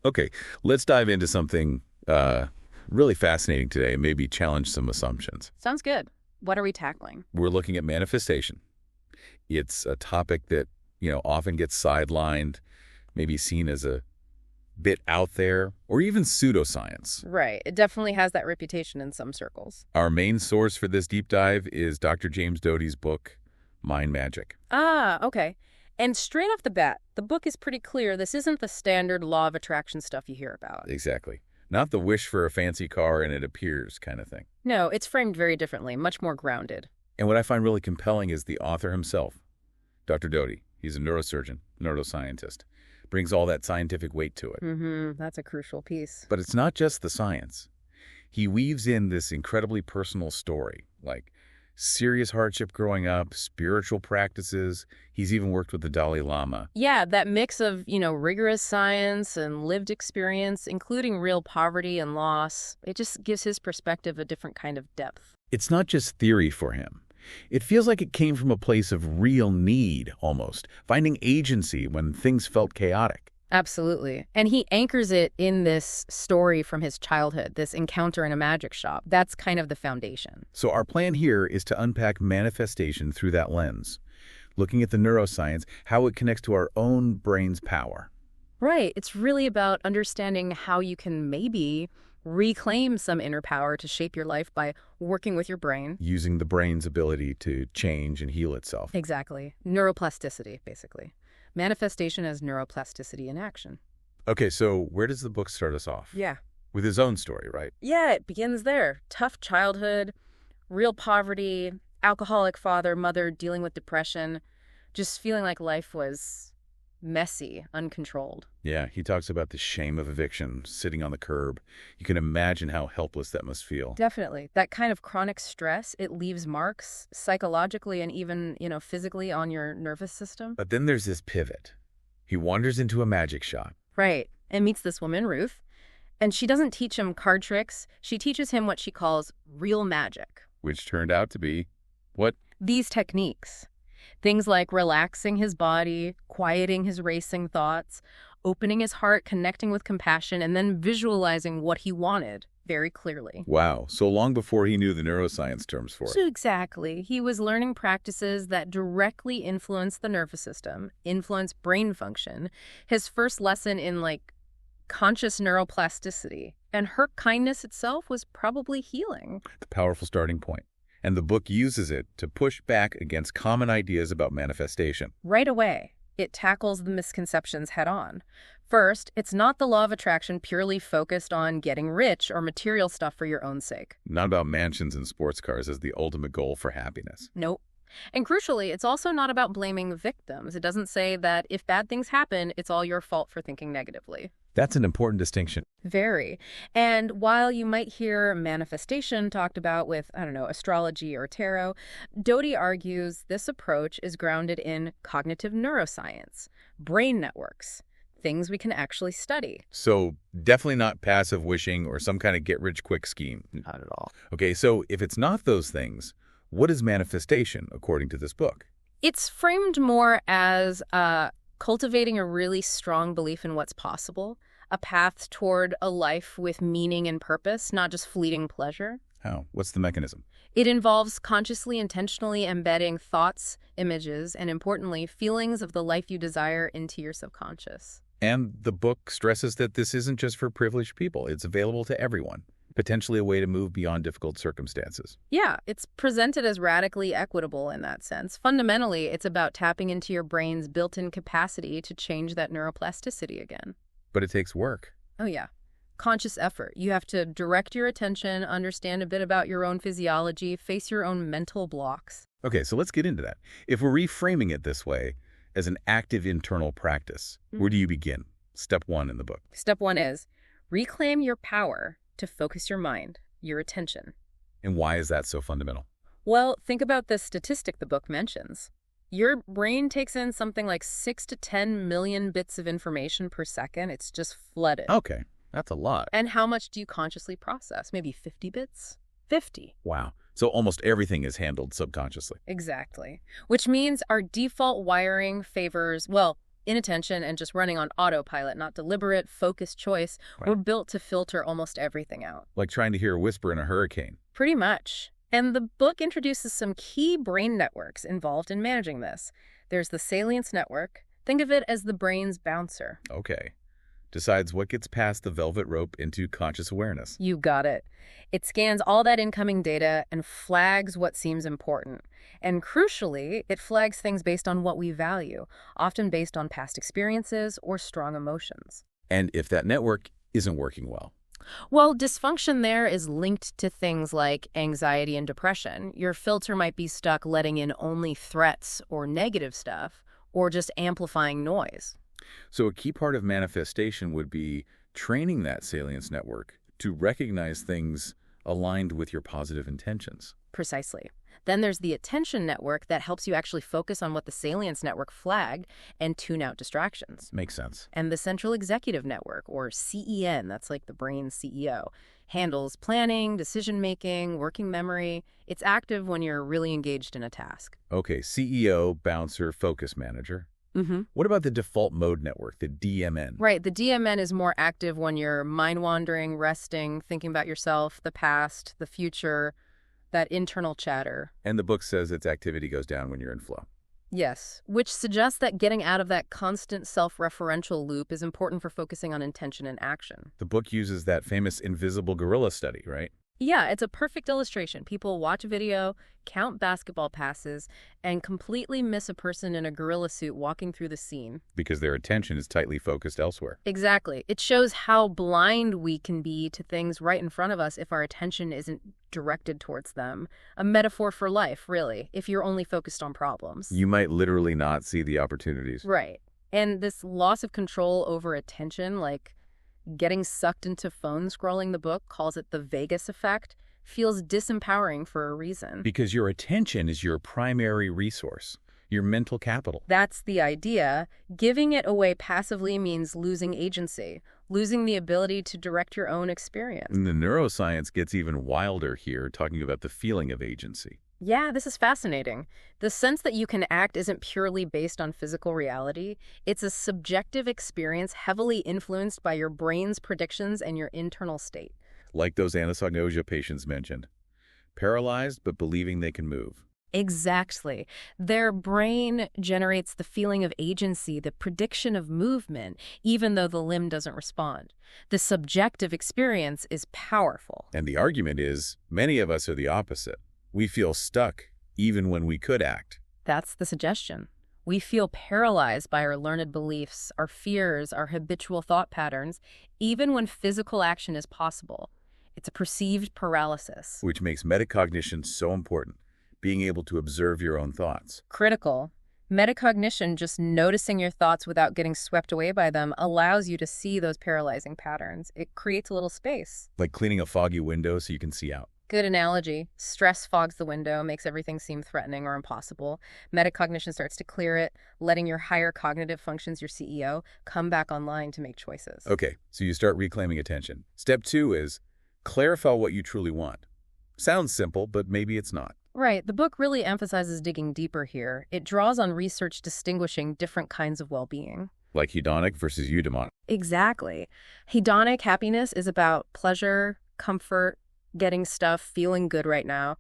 Okay, let's dive into something really fascinating today and maybe challenge some assumptions. Sounds good. What are we tackling? We're looking at manifestation. It's a topic that, often gets sidelined, maybe seen as a bit out there, or even pseudoscience. Right. It definitely has that reputation in some circles. Our main source for this deep dive is Dr. James Doty's book, Mind Magic. Ah, okay. And straight off the bat, the book is pretty clear this isn't the standard law of attraction stuff you hear about. Exactly. Not the wish for a fancy car and it appears kind of thing. No, it's framed very differently, much more grounded. And what I find really compelling is the author himself, Dr. Doty. He's a neurosurgeon, neuroscientist. Brings all that scientific weight to it. That's a crucial piece. But it's not just the science. He weaves in this incredibly personal story, like serious hardship growing up, spiritual practices. He's even worked with the Dalai Lama. Yeah, that mix of, rigorous science and lived experience, including real poverty and loss, it just gives his perspective a different kind of depth. It's not just theory for him. It feels like it came from a place of real need, almost, finding agency when things felt chaotic. Absolutely. And he anchors it in this story from his childhood, this encounter in a magic shop. That's kind of the foundation. So our plan here is to unpack manifestation through that lens, looking at the neuroscience, how it connects to our own brain's power. Right. It's really about understanding how you can maybe reclaim some inner power to shape your life by working with your brain. Using the brain's ability to change and heal itself. Exactly. Neuroplasticity, basically. Manifestation as neuroplasticity in action. Okay, so where does the book start us off? Yeah. With his own story, right? Yeah, it begins there. Tough childhood, real poverty, alcoholic father, mother dealing with depression, just feeling like life was messy, uncontrolled. Yeah, he talks about the shame of eviction, sitting on the curb. You can imagine how helpless that must feel. Definitely. That kind of chronic stress, it leaves marks psychologically and even, physically on your nervous system. But then there's this pivot. He wanders into a magic shop. Right. And meets this woman, Ruth. And she doesn't teach him card tricks. She teaches him what she calls real magic. Which turned out to be, what? These techniques. Things like relaxing his body, quieting his racing thoughts, opening his heart, connecting with compassion, and then visualizing what he wanted very clearly. Wow, so long before he knew the neuroscience terms for it. So exactly. He was learning practices that directly influence the nervous system, influence brain function. His first lesson in, conscious neuroplasticity. And her kindness itself was probably healing. The powerful starting point. And the book uses it to push back against common ideas about manifestation. Right away, it tackles the misconceptions head on. First, it's not the law of attraction purely focused on getting rich or material stuff for your own sake. Not about mansions and sports cars as the ultimate goal for happiness. Nope. And crucially, it's also not about blaming victims. It doesn't say that if bad things happen, it's all your fault for thinking negatively. That's an important distinction. Very. And while you might hear manifestation talked about with, astrology or tarot, Doty argues this approach is grounded in cognitive neuroscience, brain networks, things we can actually study. So definitely not passive wishing or some kind of get-rich-quick scheme. Not at all. Okay, so if it's not those things, what is manifestation, according to this book? It's framed more as cultivating a really strong belief in what's possible, a path toward a life with meaning and purpose, not just fleeting pleasure. How? What's the mechanism? It involves consciously, intentionally embedding thoughts, images, and importantly, feelings of the life you desire into your subconscious. And the book stresses that this isn't just for privileged people. It's available to everyone. Potentially a way to move beyond difficult circumstances. Yeah, it's presented as radically equitable in that sense. Fundamentally, it's about tapping into your brain's built-in capacity to change that neuroplasticity again. But it takes work. Oh, yeah. Conscious effort. You have to direct your attention, understand a bit about your own physiology, face your own mental blocks. Okay, so let's get into that. If we're reframing it this way, as an active internal practice, where do you begin? Step 1 in the book. Step 1 is reclaim your power to focus your mind, your attention. And why is that so fundamental? Well, think about the statistic the book mentions. Your brain takes in something like 6 to 10 million bits of information per second. It's just flooded. Okay, that's a lot. And how much do you consciously process? Maybe 50 bits? 50. Wow. So almost everything is handled subconsciously. Exactly. Which means our default wiring favors, well, inattention and just running on autopilot, not deliberate, focused choice. Right. We're built to filter almost everything out. Like trying to hear a whisper in a hurricane. Pretty much. And the book introduces some key brain networks involved in managing this. There's the salience network. Think of it as the brain's bouncer. Okay. Decides what gets past the velvet rope into conscious awareness. You got it. It scans all that incoming data and flags what seems important. And crucially, it flags things based on what we value, often based on past experiences or strong emotions. And if that network isn't working well. Well, dysfunction there is linked to things like anxiety and depression. Your filter might be stuck letting in only threats or negative stuff, or just amplifying noise. So a key part of manifestation would be training that salience network to recognize things aligned with your positive intentions. Precisely. Then there's the attention network that helps you actually focus on what the salience network flagged and tune out distractions. Makes sense. And the central executive network, or CEN, that's like the brain's CEO, handles planning, decision-making, working memory. It's active when you're really engaged in a task. Okay, CEO, bouncer, focus manager. What about the default mode network, the DMN? Right, the DMN is more active when you're mind-wandering, resting, thinking about yourself, the past, the future, that internal chatter. And the book says its activity goes down when you're in flow. Yes, which suggests that getting out of that constant self-referential loop is important for focusing on intention and action. The book uses that famous invisible gorilla study, right? Yeah, it's a perfect illustration. People watch a video, count basketball passes, and completely miss a person in a gorilla suit walking through the scene. Because their attention is tightly focused elsewhere. Exactly. It shows how blind we can be to things right in front of us if our attention isn't directed towards them. A metaphor for life, really, if you're only focused on problems. You might literally not see the opportunities. Right. And this loss of control over attention, like getting sucked into phone scrolling, the book calls it the Vegas effect, feels disempowering for a reason. Because your attention is your primary resource, your mental capital. That's the idea. Giving it away passively means losing agency, losing the ability to direct your own experience. And the neuroscience gets even wilder here, talking about the feeling of agency. Yeah, this is fascinating. The sense that you can act isn't purely based on physical reality. It's a subjective experience heavily influenced by your brain's predictions and your internal state. Like those anosognosia patients mentioned. Paralyzed, but believing they can move. Exactly. Their brain generates the feeling of agency, the prediction of movement, even though the limb doesn't respond. The subjective experience is powerful. And the argument is, many of us are the opposite. We feel stuck, even when we could act. That's the suggestion. We feel paralyzed by our learned beliefs, our fears, our habitual thought patterns, even when physical action is possible. It's a perceived paralysis. Which makes metacognition so important, being able to observe your own thoughts. Critical. Metacognition, just noticing your thoughts without getting swept away by them, allows you to see those paralyzing patterns. It creates a little space. Like cleaning a foggy window so you can see out. Good analogy. Stress fogs the window, makes everything seem threatening or impossible. Metacognition starts to clear it, letting your higher cognitive functions, your CEO, come back online to make choices. Okay, so you start reclaiming attention. Step 2 is clarify what you truly want. Sounds simple, but maybe it's not. Right. The book really emphasizes digging deeper here. It draws on research distinguishing different kinds of well-being. Like hedonic versus eudaimonic. Exactly. Hedonic happiness is about pleasure, comfort, getting stuff, feeling good right now.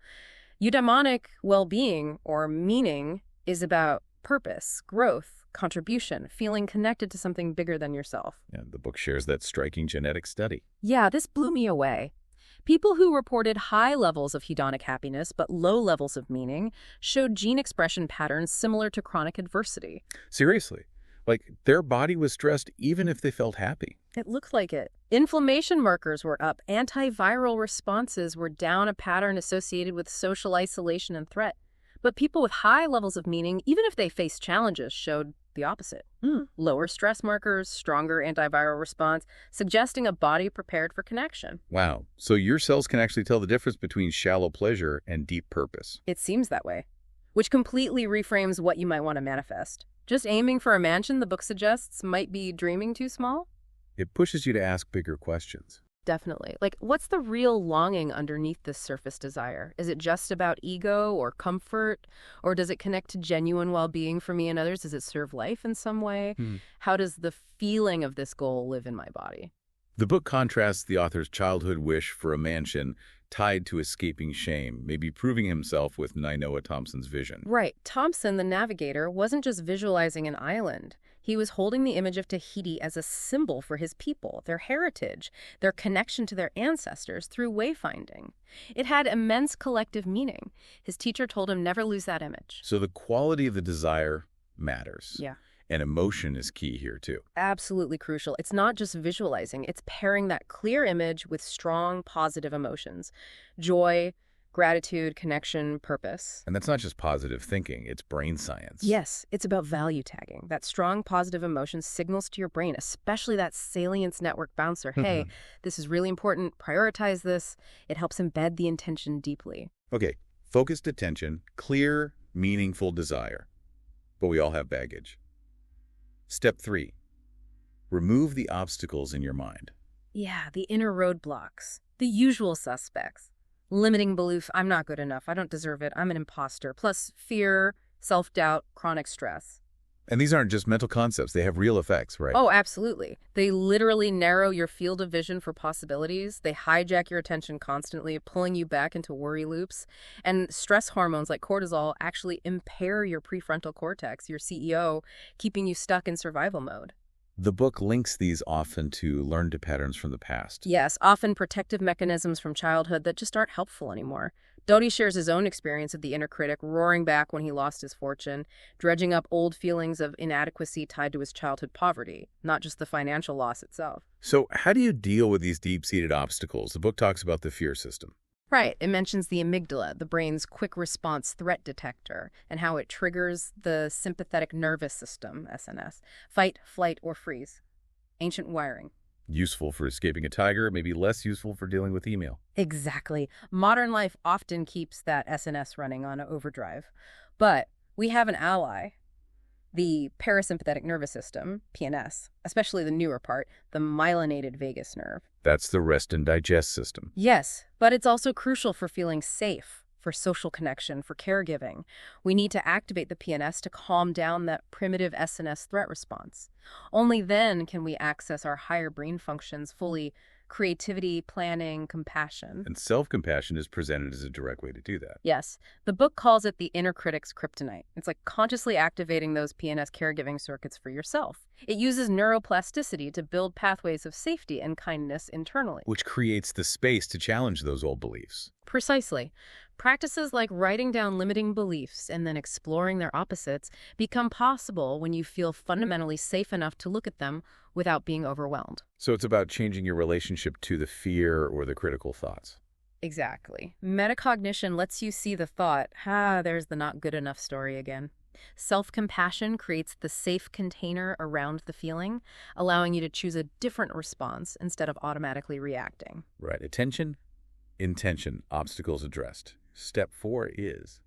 Eudaimonic well-being or meaning is about purpose, growth, contribution, feeling connected to something bigger than yourself. Yeah, the book shares that striking genetic study. Yeah, this blew me away. People who reported high levels of hedonic happiness but low levels of meaning showed gene expression patterns similar to chronic adversity. Seriously. Like, their body was stressed even if they felt happy. It looked like it. Inflammation markers were up. Antiviral responses were down, a pattern associated with social isolation and threat. But people with high levels of meaning, even if they faced challenges, showed the opposite. Lower stress markers, stronger antiviral response, suggesting a body prepared for connection. Wow. So your cells can actually tell the difference between shallow pleasure and deep purpose. It seems that way, which completely reframes what you might want to manifest. Just aiming for a mansion, the book suggests, might be dreaming too small. It pushes you to ask bigger questions. Definitely. Like, what's the real longing underneath this surface desire? Is it just about ego or comfort? Or does it connect to genuine well-being for me and others? Does it serve life in some way? Hmm. How does the feeling of this goal live in my body? The book contrasts the author's childhood wish for a mansion tied to escaping shame, maybe proving himself with Nainoa Thompson's vision. Right. Thompson, the navigator, wasn't just visualizing an island. He was holding the image of Tahiti as a symbol for his people, their heritage, their connection to their ancestors through wayfinding. It had immense collective meaning. His teacher told him never lose that image. So the quality of the desire matters. Yeah. And emotion is key here, too. Absolutely crucial. It's not just visualizing, it's pairing that clear image with strong positive emotions. Joy, gratitude, connection, purpose. And that's not just positive thinking, it's brain science. Yes, it's about value tagging. That strong positive emotion signals to your brain, especially that salience network bouncer. Hey, this is really important. Prioritize this. It helps embed the intention deeply. Okay, focused attention, clear, meaningful desire. But we all have baggage. Step 3. Remove the obstacles in your mind. Yeah, the inner roadblocks. The usual suspects. Limiting belief, I'm not good enough, I don't deserve it, I'm an imposter. Plus fear, self-doubt, chronic stress. And these aren't just mental concepts, they have real effects, right? Oh, absolutely. They literally narrow your field of vision for possibilities. They hijack your attention constantly, pulling you back into worry loops. And stress hormones like cortisol actually impair your prefrontal cortex, your CEO, keeping you stuck in survival mode. The book links these often to learned patterns from the past. Yes, often protective mechanisms from childhood that just aren't helpful anymore. Doty shares his own experience of the inner critic roaring back when he lost his fortune, dredging up old feelings of inadequacy tied to his childhood poverty, not just the financial loss itself. So how do you deal with these deep-seated obstacles? The book talks about the fear system. Right. It mentions the amygdala, the brain's quick response threat detector, and how it triggers the sympathetic nervous system, SNS, fight, flight, or freeze. Ancient wiring. Useful for escaping a tiger, maybe less useful for dealing with email. Exactly. Modern life often keeps that SNS running on overdrive. But we have an ally, the parasympathetic nervous system, PNS, especially the newer part, the myelinated vagus nerve. That's the rest and digest system. Yes, but it's also crucial for feeling safe, for social connection, for caregiving. We need to activate the PNS to calm down that primitive SNS threat response. Only then can we access our higher brain functions fully: creativity, planning, compassion. And self-compassion is presented as a direct way to do that. Yes, the book calls it the inner critic's kryptonite. It's like consciously activating those PNS caregiving circuits for yourself. It uses neuroplasticity to build pathways of safety and kindness internally. Which creates the space to challenge those old beliefs. Precisely. Practices like writing down limiting beliefs and then exploring their opposites become possible when you feel fundamentally safe enough to look at them without being overwhelmed. So it's about changing your relationship to the fear or the critical thoughts. Exactly. Metacognition lets you see the thought, there's the not good enough story again. Self-compassion creates the safe container around the feeling, allowing you to choose a different response instead of automatically reacting. Right. Attention, intention, obstacles addressed. Step 4 is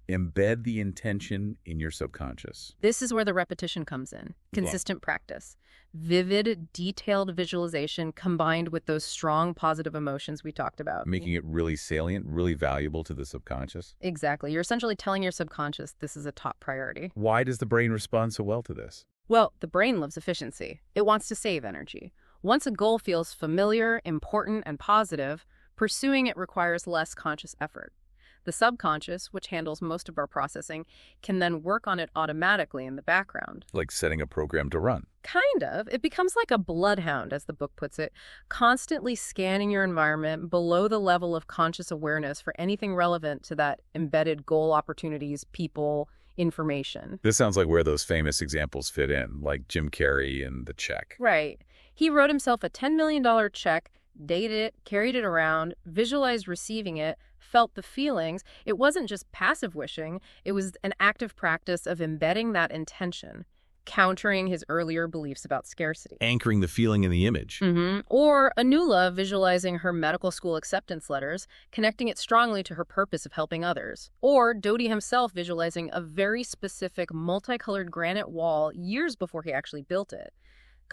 embed the intention in your subconscious. This is where the repetition comes in. Consistent practice. Vivid, detailed visualization combined with those strong positive emotions we talked about. Making it really salient, really valuable to the subconscious. Exactly. You're essentially telling your subconscious this is a top priority. Why does the brain respond so well to this? Well, the brain loves efficiency. It wants to save energy. Once a goal feels familiar, important, and positive, pursuing it requires less conscious effort. The subconscious, which handles most of our processing, can then work on it automatically in the background. Like setting a program to run. Kind of. It becomes like a bloodhound, as the book puts it, constantly scanning your environment below the level of conscious awareness for anything relevant to that embedded goal, opportunities, people, information. This sounds like where those famous examples fit in, like Jim Carrey and the check. Right. He wrote himself a $10 million check, dated it, carried it around, visualized receiving it, felt the feelings. It wasn't just passive wishing. It was an active practice of embedding that intention, countering his earlier beliefs about scarcity. Anchoring the feeling in the image. Or Anula visualizing her medical school acceptance letters, connecting it strongly to her purpose of helping others. Or Doty himself visualizing a very specific multicolored granite wall years before he actually built it.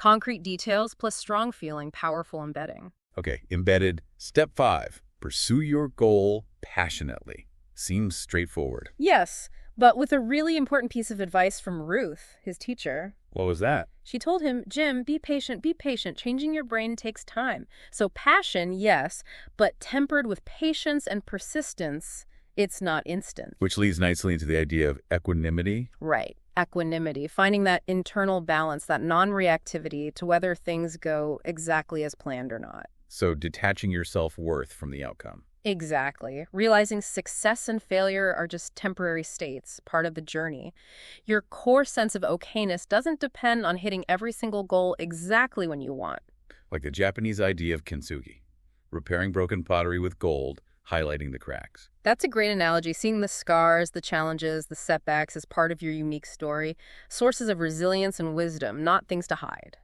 Concrete details plus strong feeling, powerful embedding. Okay, embedded. Step 5. Pursue your goal passionately. Seems straightforward. Yes, but with a really important piece of advice from Ruth, his teacher. What was that? She told him, Jim, be patient, be patient. Changing your brain takes time. So passion, yes, but tempered with patience and persistence, it's not instant. Which leads nicely into the idea of equanimity. Right. Equanimity, finding that internal balance, that non-reactivity to whether things go exactly as planned or not. So detaching your self-worth from the outcome. Exactly. Realizing success and failure are just temporary states, part of the journey. Your core sense of okayness doesn't depend on hitting every single goal exactly when you want. Like the Japanese idea of kintsugi. Repairing broken pottery with gold, highlighting the cracks. That's a great analogy. Seeing the scars, the challenges, the setbacks as part of your unique story. Sources of resilience and wisdom, not things to hide.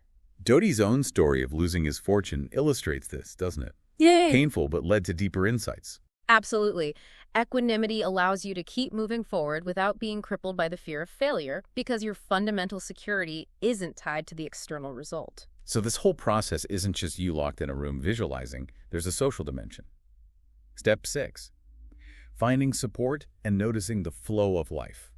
Doty's own story of losing his fortune illustrates this, doesn't it? Yay! Painful, but led to deeper insights. Absolutely. Equanimity allows you to keep moving forward without being crippled by the fear of failure because your fundamental security isn't tied to the external result. So this whole process isn't just you locked in a room visualizing, there's a social dimension. Step 6. Finding support and noticing the flow of life.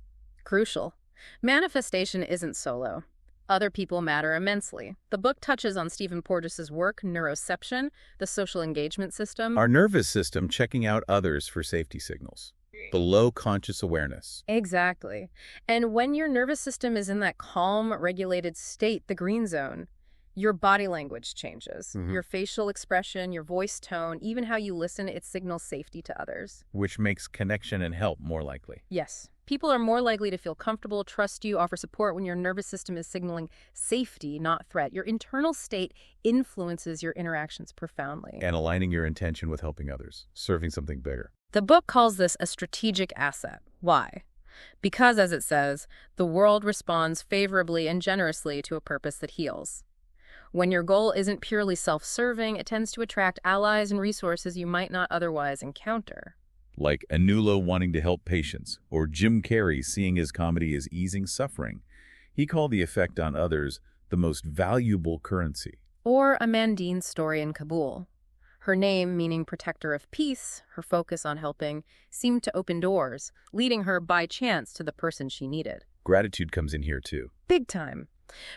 Crucial. Manifestation isn't solo. Other people matter immensely. The book touches on Stephen Porges's work, neuroception, the social engagement system. Our nervous system checking out others for safety signals. Below conscious awareness. Exactly. And when your nervous system is in that calm, regulated state, the green zone, your body language changes. Your facial expression, your voice tone, even how you listen, it signals safety to others. Which makes connection and help more likely. Yes. People are more likely to feel comfortable, trust you, offer support when your nervous system is signaling safety, not threat. Your internal state influences your interactions profoundly. And aligning your intention with helping others, serving something bigger. The book calls this a strategic asset. Why? Because, as it says, the world responds favorably and generously to a purpose that heals. When your goal isn't purely self-serving, it tends to attract allies and resources you might not otherwise encounter. Like Anulo wanting to help patients, or Jim Carrey seeing his comedy as easing suffering. He called the effect on others the most valuable currency. Or Amandine's story in Kabul. Her name, meaning protector of peace, her focus on helping, seemed to open doors, leading her by chance to the person she needed. Gratitude comes in here too. Big time.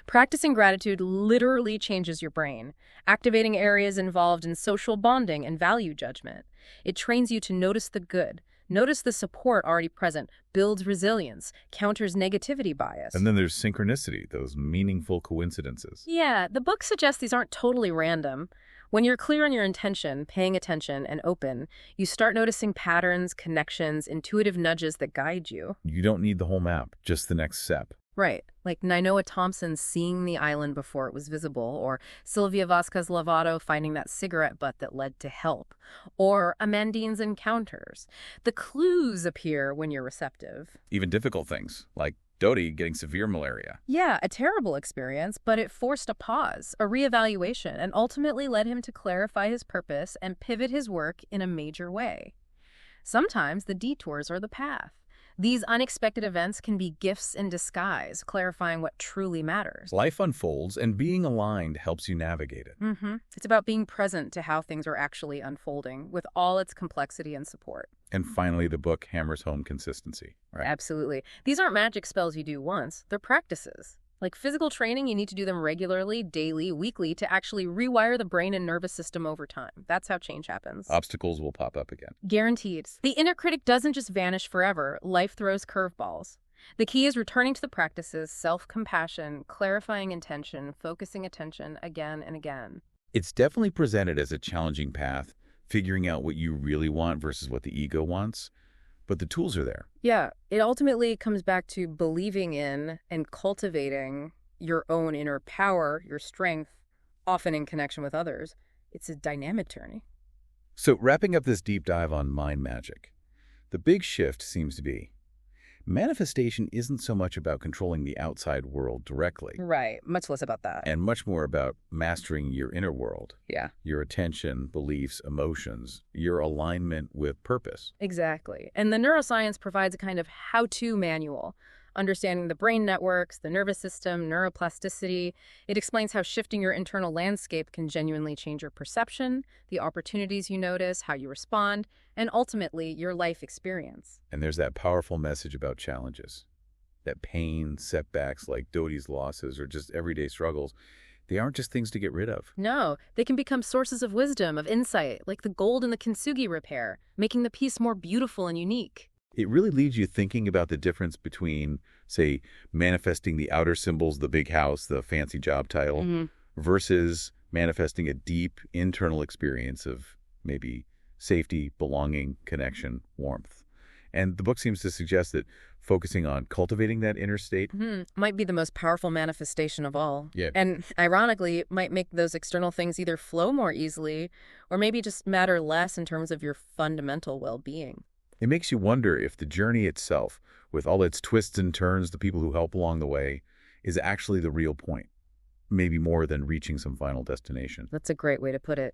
Practicing gratitude literally changes your brain, activating areas involved in social bonding and value judgment. It trains you to notice the good, notice the support already present, builds resilience, counters negativity bias. And then there's synchronicity, those meaningful coincidences. Yeah, the book suggests these aren't totally random. When you're clear on your intention, paying attention, and open, you start noticing patterns, connections, intuitive nudges that guide you. You don't need the whole map, just the next step. Right, like Nainoa Thompson seeing the island before it was visible, or Sylvia Vasquez Lovato finding that cigarette butt that led to help, or Amandine's encounters. The clues appear when you're receptive. Even difficult things, like Doty getting severe malaria. Yeah, a terrible experience, but it forced a pause, a reevaluation, and ultimately led him to clarify his purpose and pivot his work in a major way. Sometimes the detours are the path. These unexpected events can be gifts in disguise, clarifying what truly matters. Life unfolds, and being aligned helps you navigate it. It's about being present to how things are actually unfolding, with all its complexity and support. And finally, the book hammers home consistency. Right? Absolutely. These aren't magic spells you do once. They're practices. Like physical training, you need to do them regularly, daily, weekly, to actually rewire the brain and nervous system over time. That's how change happens. Obstacles will pop up again. Guaranteed. The inner critic doesn't just vanish forever. Life throws curveballs. The key is returning to the practices, self-compassion, clarifying intention, focusing attention again and again. It's definitely presented as a challenging path, figuring out what you really want versus what the ego wants. But the tools are there. Yeah, it ultimately comes back to believing in and cultivating your own inner power, your strength, often in connection with others. It's a dynamic journey. So wrapping up this deep dive on mind magic, the big shift seems to be manifestation isn't so much about controlling the outside world directly. Right, much less about that. And much more about mastering your inner world. Yeah. Your attention, beliefs, emotions, your alignment with purpose. Exactly. And the neuroscience provides a kind of how-to manual, understanding the brain networks, the nervous system, neuroplasticity. It explains how shifting your internal landscape can genuinely change your perception, the opportunities you notice, how you respond, and ultimately your life experience. And there's that powerful message about challenges. That pain, setbacks like Doty's losses, or just everyday struggles, they aren't just things to get rid of. No, they can become sources of wisdom, of insight, like the gold in the kintsugi repair, making the piece more beautiful and unique. It really leaves you thinking about the difference between, say, manifesting the outer symbols, the big house, the fancy job title, versus manifesting a deep internal experience of maybe safety, belonging, connection, warmth. And the book seems to suggest that focusing on cultivating that inner state. Might be the most powerful manifestation of all. Yeah. And ironically, it might make those external things either flow more easily or maybe just matter less in terms of your fundamental well-being. It makes you wonder if the journey itself, with all its twists and turns, the people who help along the way, is actually the real point. Maybe more than reaching some final destination. That's a great way to put it.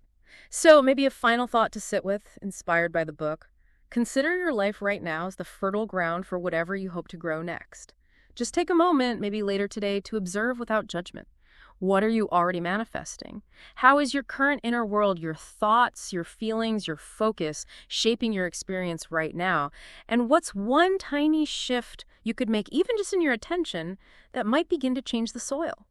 So maybe a final thought to sit with, inspired by the book. Consider your life right now as the fertile ground for whatever you hope to grow next. Just take a moment, maybe later today, to observe without judgment. What are you already manifesting? How is your current inner world, your thoughts, your feelings, your focus, shaping your experience right now? And what's one tiny shift you could make, even just in your attention, that might begin to change the soil?